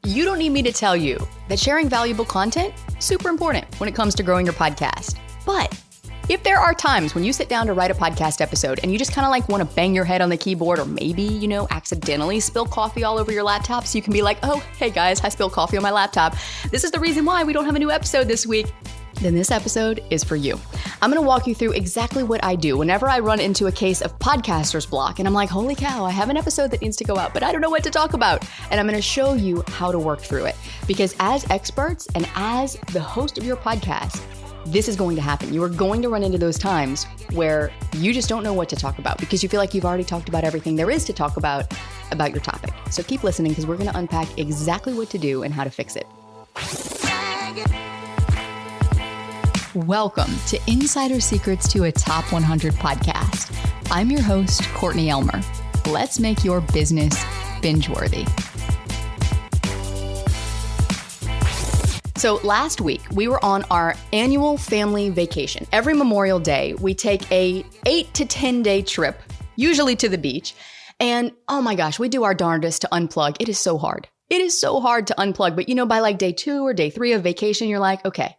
You don't need me to tell you that sharing valuable content is super important when it comes to growing your podcast. But if there are times when you sit down to write a podcast episode and you just kind of like want to bang your head on the keyboard or maybe, accidentally spill coffee all over your laptop so you can be like, oh, hey guys, I spilled coffee on my laptop. This is the reason why we don't have a new episode this week. Then this episode is for you. I'm going to walk you through exactly what I do whenever I run into a case of podcaster's block and I'm like, holy cow, I have an episode that needs to go out, but I don't know what to talk about. And I'm going to show you how to work through it. Because as experts and as the host of your podcast, this is going to happen. You are going to run into those times where you just don't know what to talk about because you feel like you've already talked about everything there is to talk about your topic. So keep listening because we're going to unpack exactly what to do and how to fix it. Welcome to Insider Secrets to a Top 100 podcast. I'm your host, Courtney Elmer. Let's make your business binge-worthy. So last week, we were on our annual family vacation. Every Memorial Day, we take a 8 to 10 day trip, usually to the beach. And oh my gosh, we do our darndest to unplug. It is so hard. It is so hard to unplug. But by like day 2 or day 3 of vacation, you're like, okay,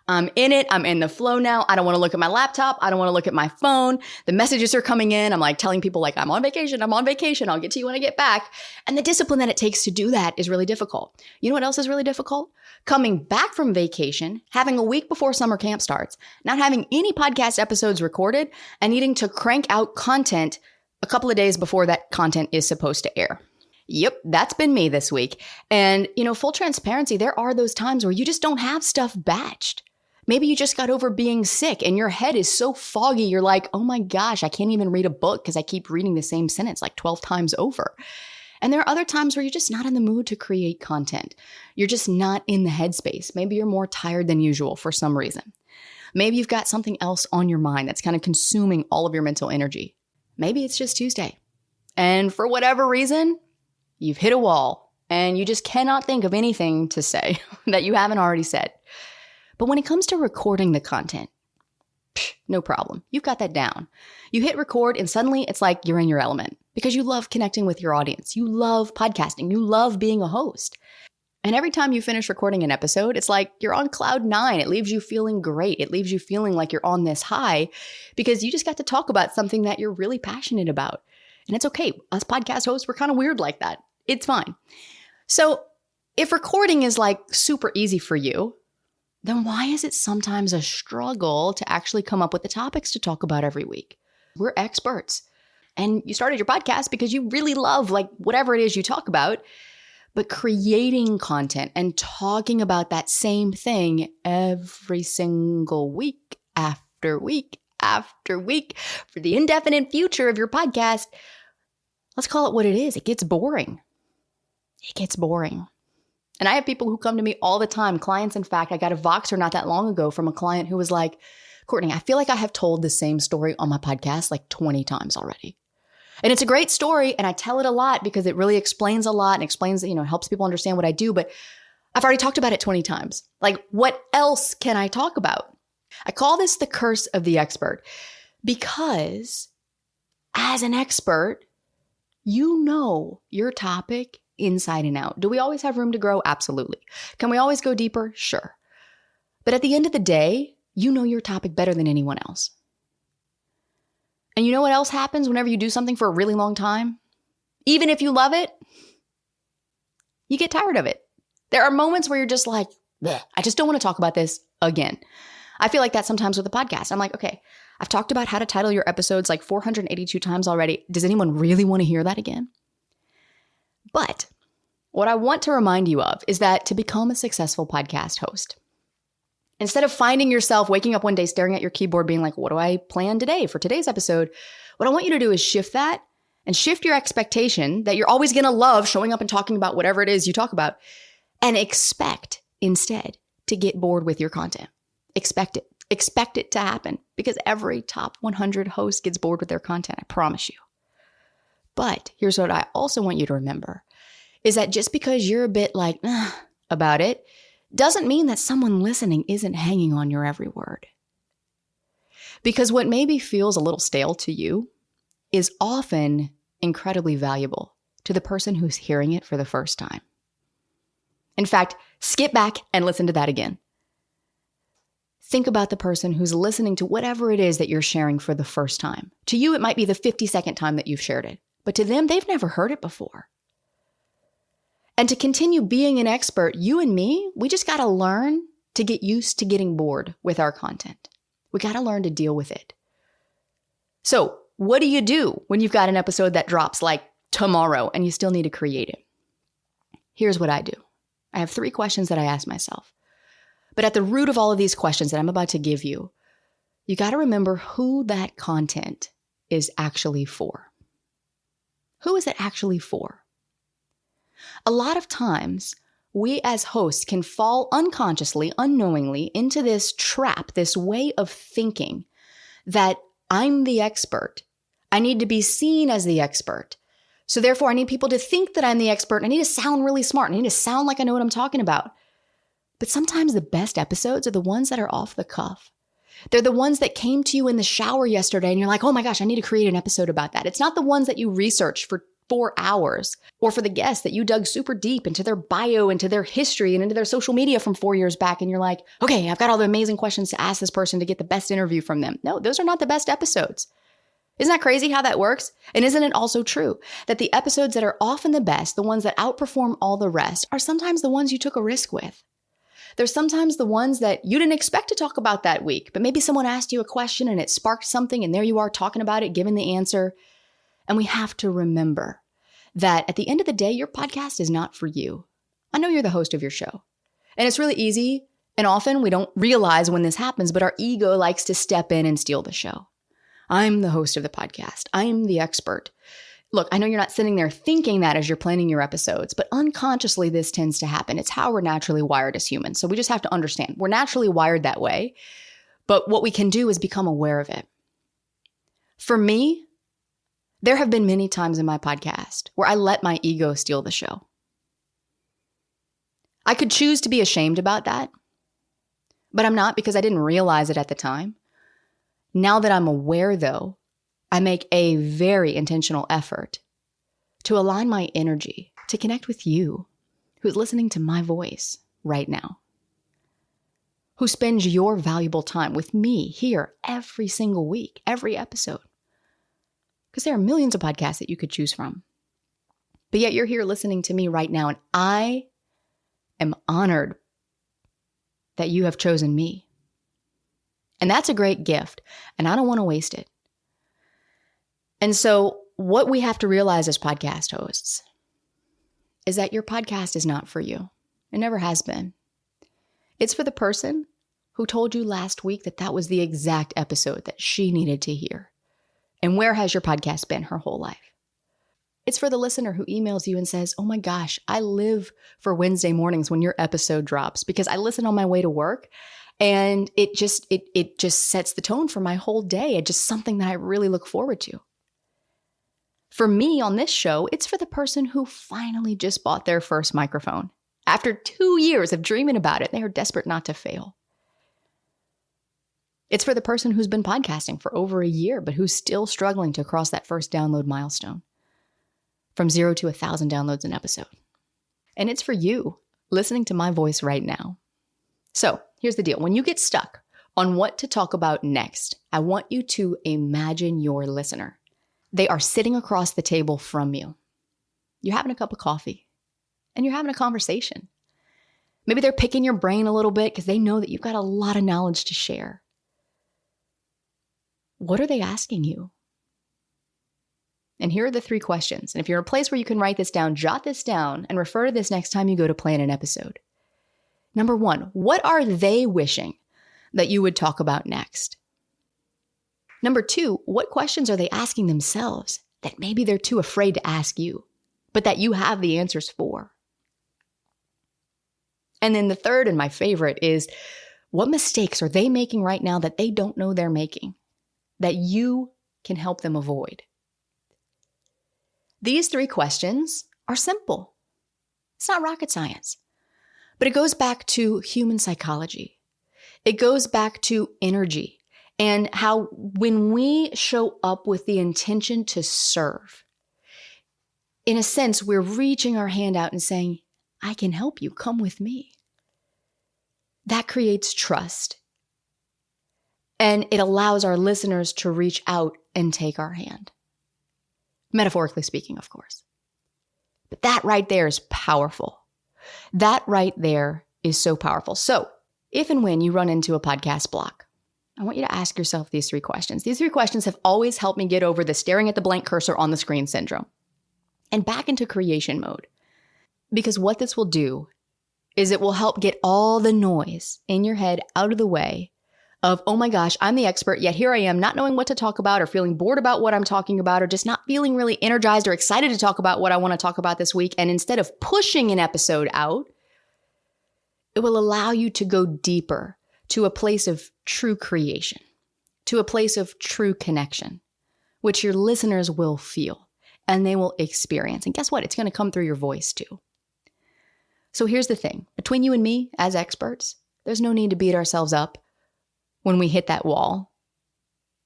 I'm in it. I'm in the flow now. I don't want to look at my laptop. I don't want to look at my phone. The messages are coming in. I'm like telling people like, I'm on vacation. I'll get to you when I get back. And the discipline that it takes to do that is really difficult. You know what else is really difficult? Coming back from vacation, having a week before summer camp starts, not having any podcast episodes recorded, and needing to crank out content a couple of days before that content is supposed to air. Yep, that's been me this week. And, full transparency, there are those times where you just don't have stuff batched. Maybe you just got over being sick and your head is so foggy, you're like, oh my gosh, I can't even read a book because I keep reading the same sentence like 12 times over. And there are other times where you're just not in the mood to create content. You're just not in the headspace. Maybe you're more tired than usual for some reason. Maybe you've got something else on your mind that's kind of consuming all of your mental energy. Maybe it's just Tuesday. And for whatever reason, you've hit a wall and you just cannot think of anything to say that you haven't already said. But when it comes to recording the content, no problem. You've got that down. You hit record and suddenly it's like you're in your element because you love connecting with your audience. You love podcasting. You love being a host. And every time you finish recording an episode, it's like you're on cloud 9. It leaves you feeling great. It leaves you feeling like you're on this high because you just got to talk about something that you're really passionate about. And it's okay. Us podcast hosts, we're kind of weird like that. It's fine. So if recording is like super easy for you, then why is it sometimes a struggle to actually come up with the topics to talk about every week? We're experts. And you started your podcast because you really love like whatever it is you talk about, but creating content and talking about that same thing every single week after week after week for the indefinite future of your podcast, let's call it what it is. It gets boring. It gets boring. And I have people who come to me all the time, clients. In fact, I got a Voxer not that long ago from a client who was like, Courtney, I feel like I have told the same story on my podcast like 20 times already. And it's a great story. And I tell it a lot because it really explains a lot and explains, helps people understand what I do. But I've already talked about it 20 times. Like, what else can I talk about? I call this the curse of the expert because as an expert, you know your topic inside and out. Do we always have room to grow? Absolutely. Can we always go deeper? Sure. But at the end of the day, you know your topic better than anyone else. And you know what else happens whenever you do something for a really long time? Even if you love it, you get tired of it. There are moments where you're just like, I just don't want to talk about this again. I feel like that sometimes with the podcast. I'm like, okay, I've talked about how to title your episodes like 482 times already. Does anyone really want to hear that again? But what I want to remind you of is that to become a successful podcast host, instead of finding yourself waking up one day staring at your keyboard being like, what do I plan today for today's episode? What I want you to do is shift that and shift your expectation that you're always going to love showing up and talking about whatever it is you talk about and expect instead to get bored with your content. Expect it. Expect it to happen because every top 100 host gets bored with their content. I promise you. But here's what I also want you to remember is that just because you're a bit like about it doesn't mean that someone listening isn't hanging on your every word. Because what maybe feels a little stale to you is often incredibly valuable to the person who's hearing it for the first time. In fact, skip back and listen to that again. Think about the person who's listening to whatever it is that you're sharing for the first time. To you, it might be the 52nd time that you've shared it, but to them, they've never heard it before. And to continue being an expert, you and me, we just got to learn to get used to getting bored with our content. We got to learn to deal with it. So what do you do when you've got an episode that drops like tomorrow and you still need to create it? Here's what I do. I have 3 questions that I ask myself. But at the root of all of these questions that I'm about to give you, you got to remember who that content is actually for. Who is it actually for? A lot of times, we as hosts can fall unconsciously, unknowingly into this trap, this way of thinking that I'm the expert. I need to be seen as the expert. So therefore, I need people to think that I'm the expert. And I need to sound really smart. I need to sound like I know what I'm talking about. But sometimes the best episodes are the ones that are off the cuff. They're the ones that came to you in the shower yesterday and you're like, oh my gosh, I need to create an episode about that. It's not the ones that you researched for 4 hours, or for the guests that you dug super deep into their bio, into their history, and into their social media from 4 years back. And you're like, okay, I've got all the amazing questions to ask this person to get the best interview from them. No, those are not the best episodes. Isn't that crazy how that works? And isn't it also true that the episodes that are often the best, the ones that outperform all the rest, are sometimes the ones you took a risk with? They're sometimes the ones that you didn't expect to talk about that week, but maybe someone asked you a question and it sparked something, and there you are talking about it, giving the answer. And we have to remember that at the end of the day, your podcast is not for you. I know you're the host of your show. And it's really easy, and often we don't realize when this happens, but our ego likes to step in and steal the show. I'm the host of the podcast. I'm the expert. Look, I know you're not sitting there thinking that as you're planning your episodes, but unconsciously this tends to happen. It's how we're naturally wired as humans. So we just have to understand we're naturally wired that way. But what we can do is become aware of it. For me, there have been many times in my podcast where I let my ego steal the show. I could choose to be ashamed about that, but I'm not, because I didn't realize it at the time. Now that I'm aware, though, I make a very intentional effort to align my energy, to connect with you who's listening to my voice right now, who spends your valuable time with me here every single week, every episode. Because there are millions of podcasts that you could choose from. But yet you're here listening to me right now, and I am honored that you have chosen me. And that's a great gift, and I don't want to waste it. And so what we have to realize as podcast hosts is that your podcast is not for you. It never has been. It's for the person who told you last week that that was the exact episode that she needed to hear. And where has your podcast been her whole life? It's for the listener who emails you and says, oh my gosh, I live for Wednesday mornings when your episode drops, because I listen on my way to work and it just sets the tone for my whole day. It's just something that I really look forward to. For me on this show, it's for the person who finally just bought their first microphone. After 2 years of dreaming about it, they are desperate not to fail. It's for the person who's been podcasting for over a year, but who's still struggling to cross that first download milestone from 0 to 1,000 downloads an episode. And it's for you listening to my voice right now. So here's the deal. When you get stuck on what to talk about next, I want you to imagine your listener. They are sitting across the table from you. You're having a cup of coffee and you're having a conversation. Maybe they're picking your brain a little bit because they know that you've got a lot of knowledge to share. What are they asking you? And here are the 3 questions. And if you're in a place where you can write this down, jot this down and refer to this next time you go to plan an episode. Number 1, what are they wishing that you would talk about next? Number 2, what questions are they asking themselves that maybe they're too afraid to ask you, but that you have the answers for? And then the third, and my favorite, is what mistakes are they making right now that they don't know they're making, that you can help them avoid? These 3 questions are simple. It's not rocket science, but it goes back to human psychology. It goes back to energy and how when we show up with the intention to serve, in a sense, we're reaching our hand out and saying, I can help you. Come with me. That creates trust. And it allows our listeners to reach out and take our hand. Metaphorically speaking, of course. But that right there is powerful. That right there is so powerful. So if and when you run into a podcast block, I want you to ask yourself these 3 questions. These 3 questions have always helped me get over the staring at the blank cursor on the screen syndrome and back into creation mode. Because what this will do is it will help get all the noise in your head out of the way of, oh my gosh, I'm the expert, yet here I am not knowing what to talk about or feeling bored about what I'm talking about or just not feeling really energized or excited to talk about what I want to talk about this week. And instead of pushing an episode out, it will allow you to go deeper to a place of true creation, to a place of true connection, which your listeners will feel and they will experience. And guess what? It's going to come through your voice too. So here's the thing. Between you and me as experts, there's no need to beat ourselves up when we hit that wall,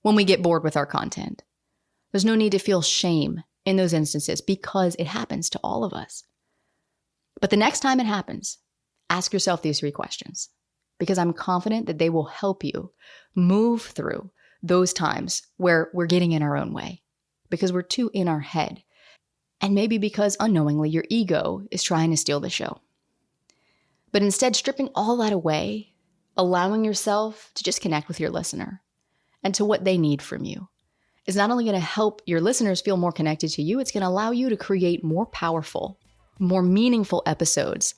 when we get bored with our content. There's no need to feel shame in those instances because it happens to all of us. But the next time it happens, ask yourself these 3 questions because I'm confident that they will help you move through those times where we're getting in our own way because we're too in our head. And maybe because unknowingly your ego is trying to steal the show. But instead, stripping all that away, allowing yourself to just connect with your listener and to what they need from you is not only going to help your listeners feel more connected to you, it's going to allow you to create more powerful, more meaningful episodes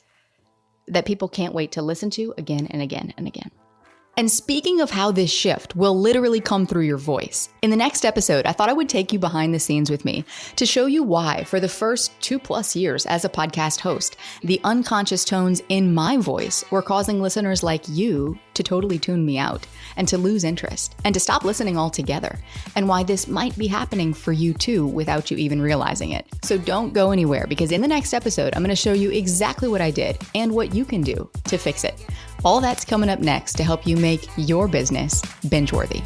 that people can't wait to listen to again and again and again. And speaking of how this shift will literally come through your voice, in the next episode, I thought I would take you behind the scenes with me to show you why, for the first 2+ years as a podcast host, the unconscious tones in my voice were causing listeners like you to totally tune me out and to lose interest and to stop listening altogether, and why this might be happening for you too without you even realizing it. So don't go anywhere because in the next episode, I'm going to show you exactly what I did and what you can do to fix it. All that's coming up next to help you make your business binge-worthy.